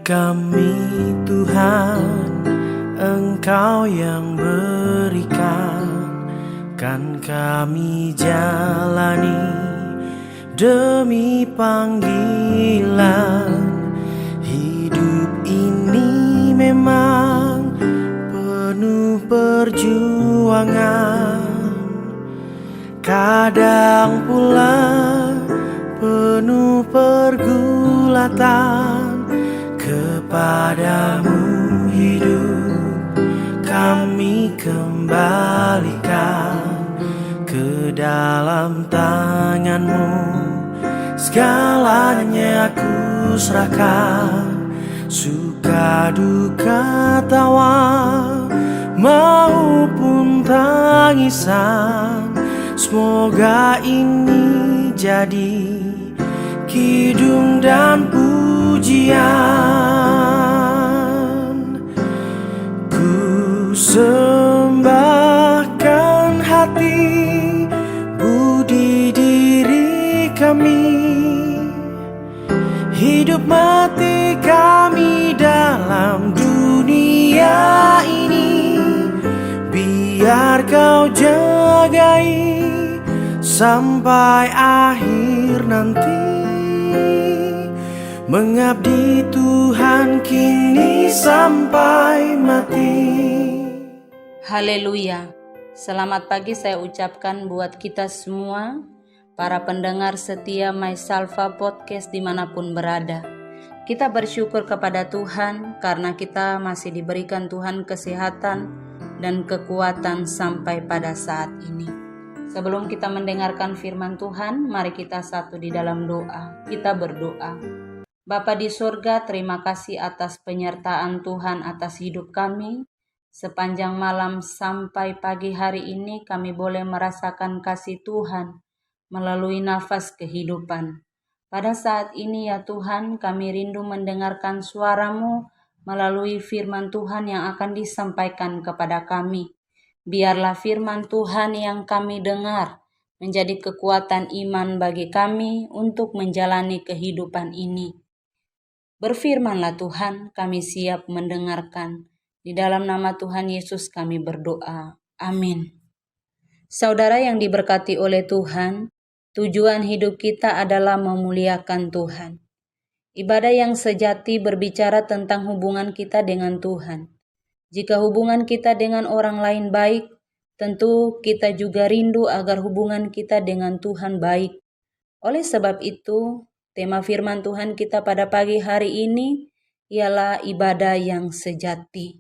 kami Tuhan, Engkau yang berikan, kan kami jalani demi panggilan. Hidup ini memang penuh perjuangan, kadang pula penuh pergulatan. Kepadamu hidup kami kembalikan, ke dalam tangan-Mu segalanya ku serahkan. Suka duka tawa maupun tangisan, semoga ini jadi kidung dan pujian. Ku sembahkan hati budi diri kami, hidup mati kami dalam dunia ini. Biar Kau jagai sampai akhir nanti, mengabdi Tuhan kini sampai mati. Haleluya. Selamat pagi saya ucapkan buat kita semua, para pendengar setia My Salva Podcast dimanapun berada. Kita bersyukur kepada Tuhan karena kita masih diberikan Tuhan kesehatan dan kekuatan sampai pada saat ini. Sebelum kita mendengarkan firman Tuhan, mari kita satu di dalam doa. Kita berdoa. Bapa di surga, terima kasih atas penyertaan Tuhan atas hidup kami. Sepanjang malam sampai pagi hari ini kami boleh merasakan kasih Tuhan melalui nafas kehidupan. Pada saat ini ya Tuhan, kami rindu mendengarkan suara-Mu melalui firman Tuhan yang akan disampaikan kepada kami. Biarlah firman Tuhan yang kami dengar menjadi kekuatan iman bagi kami untuk menjalani kehidupan ini. Berfirmanlah Tuhan, kami siap mendengarkan. Di dalam nama Tuhan Yesus kami berdoa. Amin. Saudara yang diberkati oleh Tuhan, tujuan hidup kita adalah memuliakan Tuhan. Ibadah yang sejati berbicara tentang hubungan kita dengan Tuhan. Jika hubungan kita dengan orang lain baik, tentu kita juga rindu agar hubungan kita dengan Tuhan baik. Oleh sebab itu, tema firman Tuhan kita pada pagi hari ini ialah ibadah yang sejati.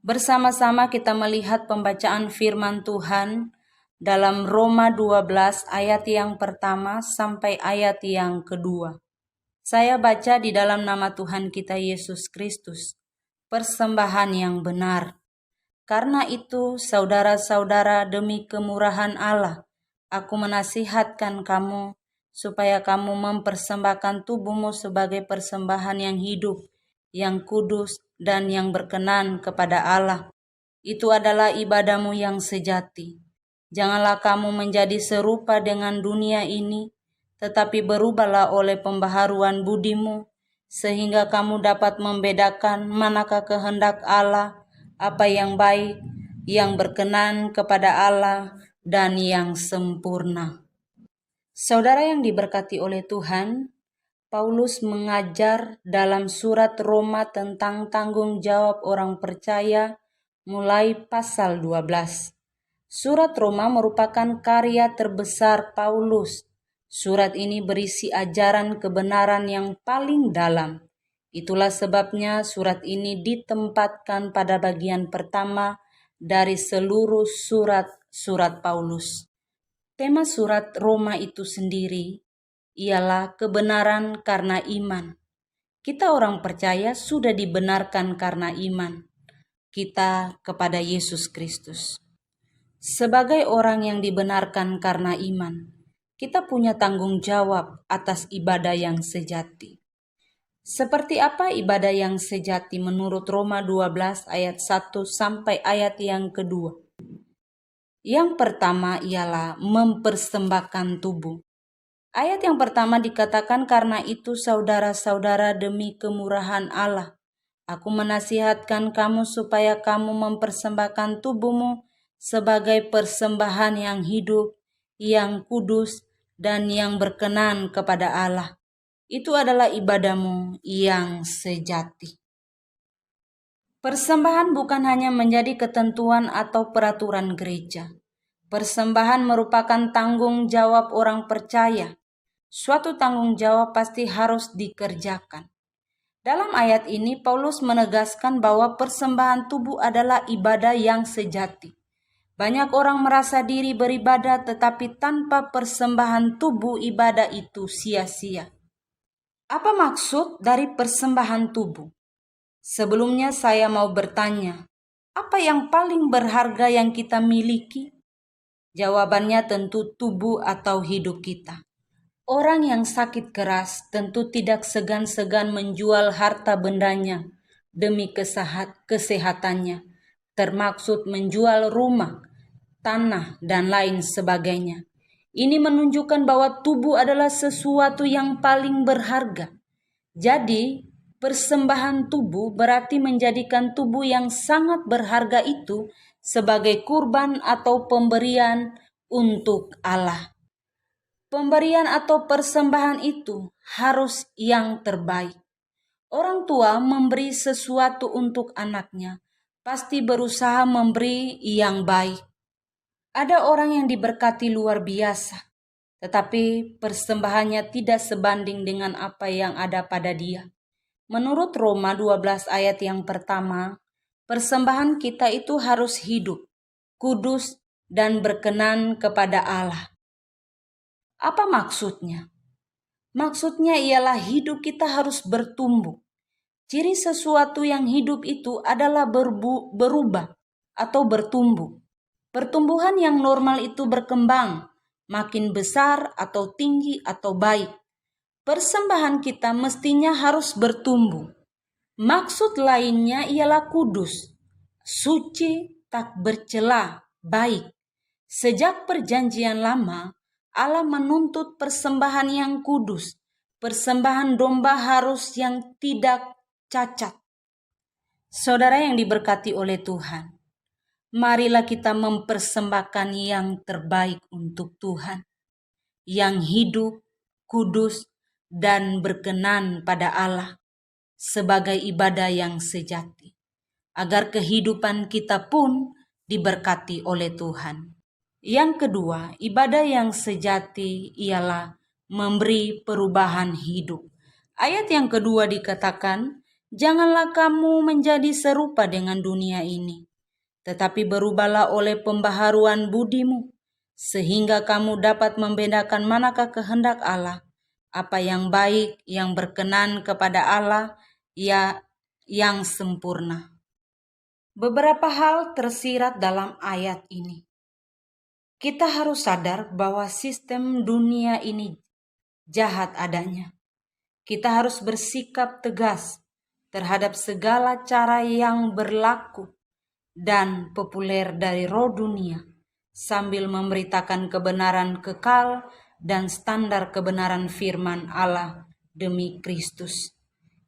Bersama-sama kita melihat pembacaan firman Tuhan dalam Roma 12 ayat yang pertama sampai ayat yang kedua. Saya baca di dalam nama Tuhan kita Yesus Kristus, persembahan yang benar. Karena itu, saudara-saudara, demi kemurahan Allah, aku menasihatkan kamu supaya kamu mempersembahkan tubuhmu sebagai persembahan yang hidup, yang kudus, dan yang berkenan kepada Allah. Itu adalah ibadahmu yang sejati. Janganlah kamu menjadi serupa dengan dunia ini, tetapi berubahlah oleh pembaharuan budimu, sehingga kamu dapat membedakan manakah kehendak Allah, apa yang baik, yang berkenan kepada Allah, dan yang sempurna. Saudara yang diberkati oleh Tuhan, Paulus mengajar dalam surat Roma tentang tanggung jawab orang percaya mulai pasal 12. Surat Roma merupakan karya terbesar Paulus. Surat ini berisi ajaran kebenaran yang paling dalam. Itulah sebabnya surat ini ditempatkan pada bagian pertama dari seluruh surat-surat Paulus. Tema surat Roma itu sendiri ialah kebenaran karena iman. Kita orang percaya sudah dibenarkan karena iman kita kepada Yesus Kristus. Sebagai orang yang dibenarkan karena iman, kita punya tanggung jawab atas ibadah yang sejati. Seperti apa ibadah yang sejati menurut Roma 12 ayat 1 sampai ayat yang kedua? Yang pertama ialah mempersembahkan tubuh. Ayat yang pertama dikatakan, karena itu saudara-saudara demi kemurahan Allah, aku menasihatkan kamu supaya kamu mempersembahkan tubuhmu sebagai persembahan yang hidup, yang kudus, dan yang berkenan kepada Allah. Itu adalah ibadahmu yang sejati. Persembahan bukan hanya menjadi ketentuan atau peraturan gereja. Persembahan merupakan tanggung jawab orang percaya. Suatu tanggung jawab pasti harus dikerjakan. Dalam ayat ini, Paulus menegaskan bahwa persembahan tubuh adalah ibadah yang sejati. Banyak orang merasa diri beribadah, tetapi tanpa persembahan tubuh, ibadah itu sia-sia. Apa maksud dari persembahan tubuh? Sebelumnya saya mau bertanya, apa yang paling berharga yang kita miliki? Jawabannya tentu tubuh atau hidup kita. Orang yang sakit keras tentu tidak segan-segan menjual harta bendanya demi kesehatannya, termaksud menjual rumah, tanah, dan lain sebagainya. Ini menunjukkan bahwa tubuh adalah sesuatu yang paling berharga. Jadi, persembahan tubuh berarti menjadikan tubuh yang sangat berharga itu sebagai kurban atau pemberian untuk Allah. Pemberian atau persembahan itu harus yang terbaik. Orang tua memberi sesuatu untuk anaknya, pasti berusaha memberi yang baik. Ada orang yang diberkati luar biasa, tetapi persembahannya tidak sebanding dengan apa yang ada pada dia. Menurut Roma 12 ayat yang pertama, persembahan kita itu harus hidup, kudus, dan berkenan kepada Allah. Apa maksudnya? Maksudnya ialah hidup kita harus bertumbuh. Ciri sesuatu yang hidup itu adalah berubah atau bertumbuh. Pertumbuhan yang normal itu berkembang, makin besar atau tinggi atau baik. Persembahan kita mestinya harus bertumbuh. Maksud lainnya ialah kudus, suci, tak bercela, baik. Sejak perjanjian lama, Allah menuntut persembahan yang kudus. Persembahan domba harus yang tidak cacat. Saudara yang diberkati oleh Tuhan, marilah kita mempersembahkan yang terbaik untuk Tuhan, yang hidup, kudus, dan berkenan pada Allah sebagai ibadah yang sejati, agar kehidupan kita pun diberkati oleh Tuhan. Yang kedua, ibadah yang sejati ialah memberi perubahan hidup. Ayat yang kedua dikatakan, janganlah kamu menjadi serupa dengan dunia ini, tetapi berubahlah oleh pembaharuan budimu, sehingga kamu dapat membedakan manakah kehendak Allah, apa yang baik, yang berkenan kepada Allah, yang sempurna. Beberapa hal tersirat dalam ayat ini. Kita harus sadar bahwa sistem dunia ini jahat adanya. Kita harus bersikap tegas terhadap segala cara yang berlaku dan populer dari roh dunia, sambil memberitakan kebenaran kekal dan standar kebenaran firman Allah demi Kristus.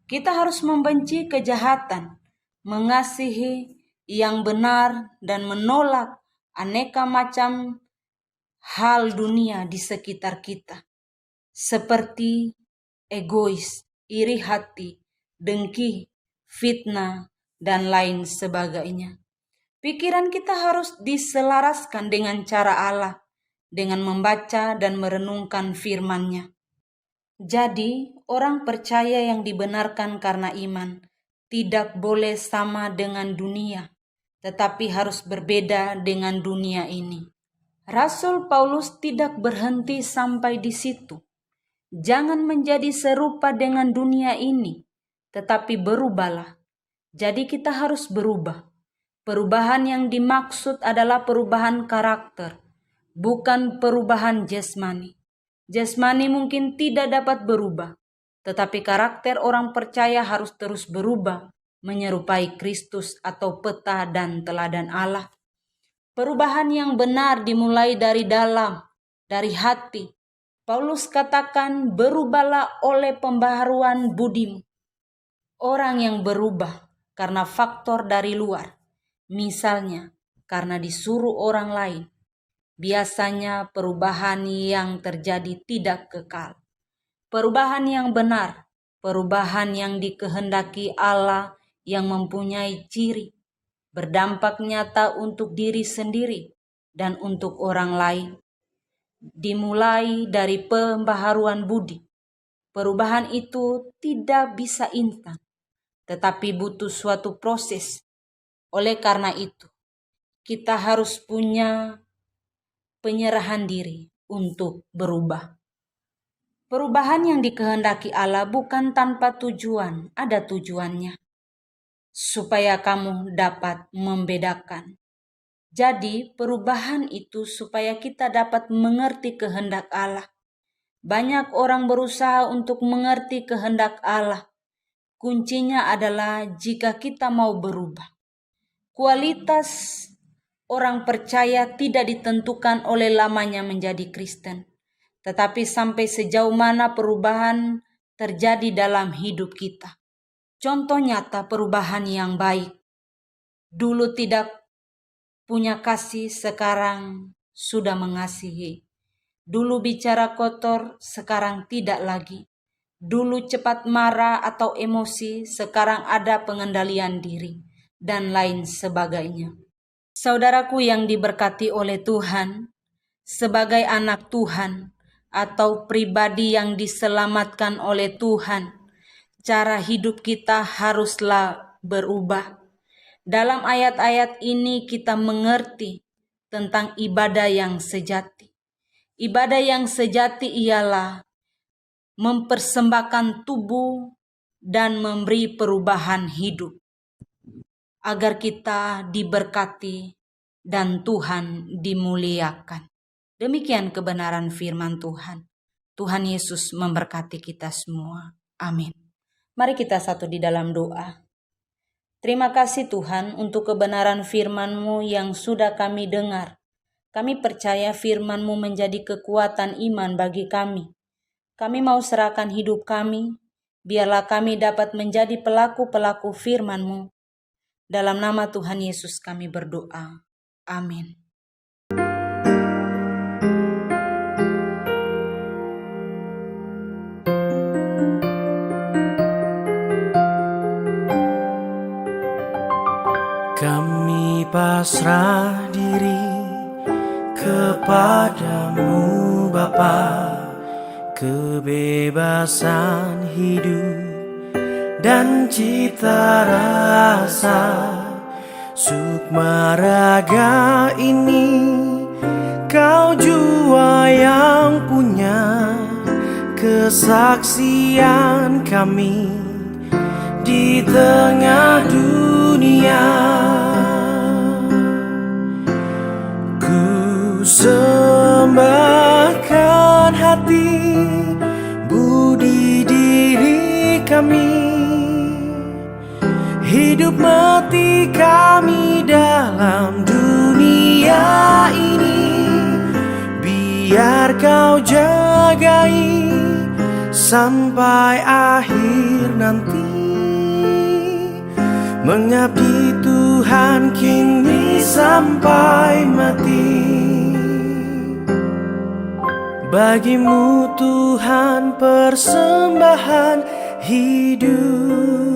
Kita harus membenci kejahatan, mengasihi yang benar, dan menolak aneka macam hal dunia di sekitar kita, seperti egois, iri hati, dengki, fitnah, dan lain sebagainya. Pikiran kita harus diselaraskan dengan cara Allah, dengan membaca dan merenungkan firman-Nya. Jadi, orang percaya yang dibenarkan karena iman tidak boleh sama dengan dunia, tetapi harus berbeda dengan dunia ini. Rasul Paulus tidak berhenti sampai di situ. Jangan menjadi serupa dengan dunia ini, tetapi berubahlah. Jadi kita harus berubah. Perubahan yang dimaksud adalah perubahan karakter, bukan perubahan jasmani. Jasmani mungkin tidak dapat berubah, tetapi karakter orang percaya harus terus berubah, menyerupai Kristus atau peta dan teladan Allah. Perubahan yang benar dimulai dari dalam, dari hati. Paulus katakan, berubahlah oleh pembaharuan budimu. Orang yang berubah karena faktor dari luar, misalnya karena disuruh orang lain, biasanya perubahan yang terjadi tidak kekal. Perubahan yang benar, perubahan yang dikehendaki Allah yang mempunyai ciri, berdampak nyata untuk diri sendiri dan untuk orang lain. Dimulai dari pembaharuan budi. Perubahan itu tidak bisa instan, tetapi butuh suatu proses. Oleh karena itu, kita harus punya penyerahan diri untuk berubah. Perubahan yang dikehendaki Allah bukan tanpa tujuan, ada tujuannya. Supaya kamu dapat membedakan. Jadi perubahan itu supaya kita dapat mengerti kehendak Allah. Banyak orang berusaha untuk mengerti kehendak Allah. Kuncinya adalah jika kita mau berubah. Kualitas orang percaya tidak ditentukan oleh lamanya menjadi Kristen, tetapi sampai sejauh mana perubahan terjadi dalam hidup kita. Contoh nyata perubahan yang baik. Dulu tidak punya kasih, sekarang sudah mengasihi. Dulu bicara kotor, sekarang tidak lagi. Dulu cepat marah atau emosi, sekarang ada pengendalian diri, dan lain sebagainya. Saudaraku yang diberkati oleh Tuhan, sebagai anak Tuhan atau pribadi yang diselamatkan oleh Tuhan, cara hidup kita haruslah berubah. Dalam ayat-ayat ini kita mengerti tentang ibadah yang sejati. Ibadah yang sejati ialah mempersembahkan tubuh dan memberi perubahan hidup agar kita diberkati dan Tuhan dimuliakan. Demikian kebenaran firman Tuhan. Tuhan Yesus memberkati kita semua. Amin. Mari kita satu di dalam doa. Terima kasih Tuhan untuk kebenaran firman-Mu yang sudah kami dengar. Kami percaya firman-Mu menjadi kekuatan iman bagi kami. Kami mau serahkan hidup kami, biarlah kami dapat menjadi pelaku-pelaku firman-Mu. Dalam nama Tuhan Yesus kami berdoa. Amin. Kami pasrah diri kepadamu Bapa, kebebasan hidup dan cita rasa, sukma raga ini Kau jua yang punya. Kesaksian kami di tengah dunia, ku sembahkan hati, budi diri kami, hidup mati kami dalam dunia ini. Biar Kau jagai sampai akhir nanti, mengabdi Tuhan kini sampai mati. Bagimu Tuhan persembahan hidup.